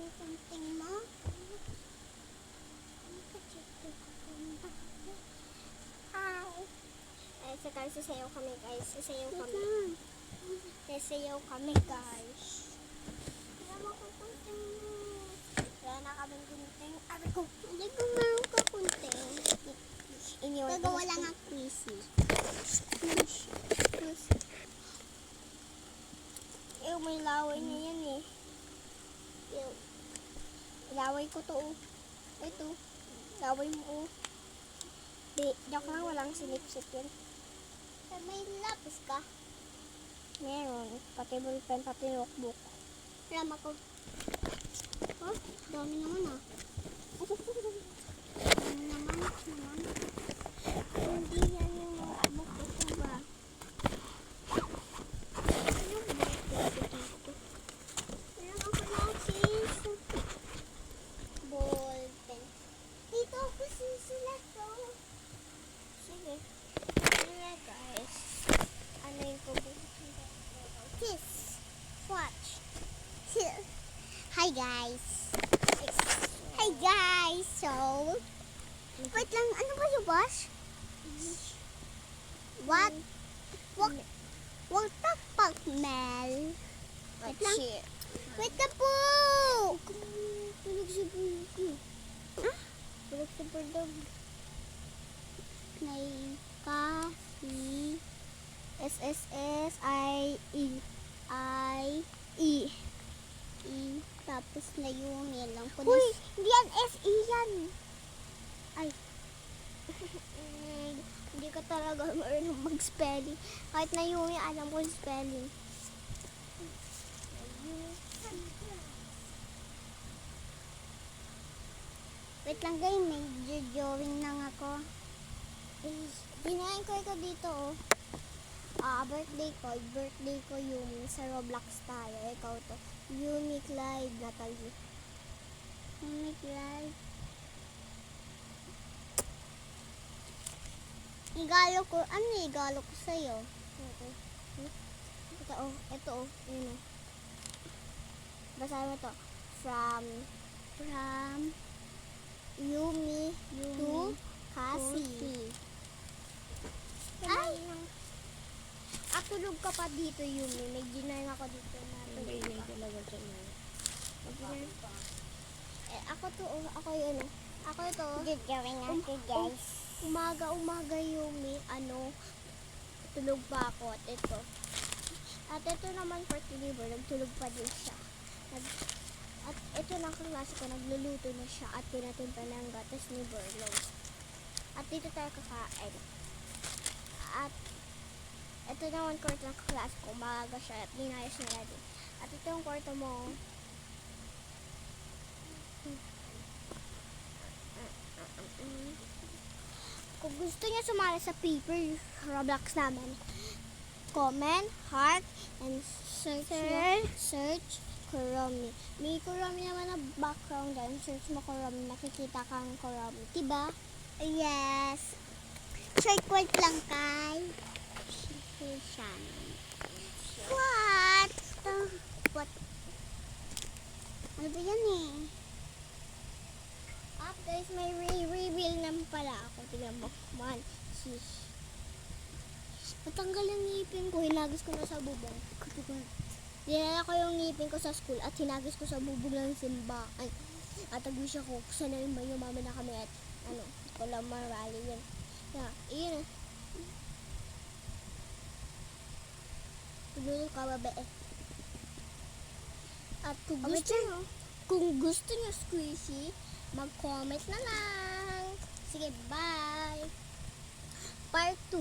kukunting mo? Ay, saka sasayaw kami guys. Sasayaw kami. Sasayaw kami guys. Wala mo kukunting mo. Wala na kaming gunting. Aray ko. Hindi ko meron ka kunting. Gagawa lang ang quizzy. Ew, may laway na yan eh. Ew. Laway ko to oh. Ito. Laway mo oh. Di, joke lang, walang sinip-sip yan. May lapis ka? Meron. Pati ballpen, pati notebook. Rama ko. Oh, dami naman ah. Dami naman. Hindi yan yung notebook. Ito ba? Ano ba dito? Meron ako lapis. Ballpen. Dito ako susulat ko. Sige. Sige guys. Ano yung kubutin? Kiss. Watch. Here. Hi guys. Hi guys. So, wait lang. Ano ba yung boss? What? What the fuck, Mel? Wait lang. Wait na po. Tulog si Bulgo. Ah? Tulog si Bulgo. Kasi SSSIE tapos na yung lang ko. Uy, hindi yan SE yan. Ay. Hindi ka talaga marunong mag-spelling. Kahit na yung alam ko yung spelling. Wait lang guys, may drawing lang ako. Dinahin ko ito dito oh. Birthday ko yung sa Roblox tayo. Ikaw to. Unique Live, Natalie. Unique Live. Igalo ko. Ano igalo ko sa'yo? Ito oh. Ito oh. Yun oh. Basahin mo to. From Yumi to Cassie. Ay! Tulog ka pa dito, Yumi. May ginay ako dito. Hindi talaga dyan. Ako to, ako yun. Ako ito. Good going ako, guys. Umaga, Yumi. Tulog pa ako. At ito. At ito naman for deliver. Nagtulog pa din siya. At ito lang kaklase ko. Nagluluto na siya. At pinatinta ng gatas ni Berlos. At dito tayo kakain. At ito naman kwarto ng kaklase ko. Maaga siya at dinayos nila din. At ito yung kwarto mo. Kung gusto niyo sumali sa paper Roblox namin, comment, heart, and search Kuromi. May Kuromi naman na background dyan. Search mo Kuromi, makikita kang Kuromi. Diba? Yes. Short word lang kay. What? What? Ano ba yan eh? Guys, may reveal naman pala ako. Tingnan mo. Man, sis. Natanggal yung ngipin ko. Hinagis ko na sa bubong. Dinala ko yung ngipin ko sa school at hinagis ko sa bubong ng simbahan. At agwis ako. Sana yung mama na kami at wala marali yun. Iyon. Tulog ka babae. At kung gusto nyo squishy, mag-comment na lang. Sige, bye! Part 2.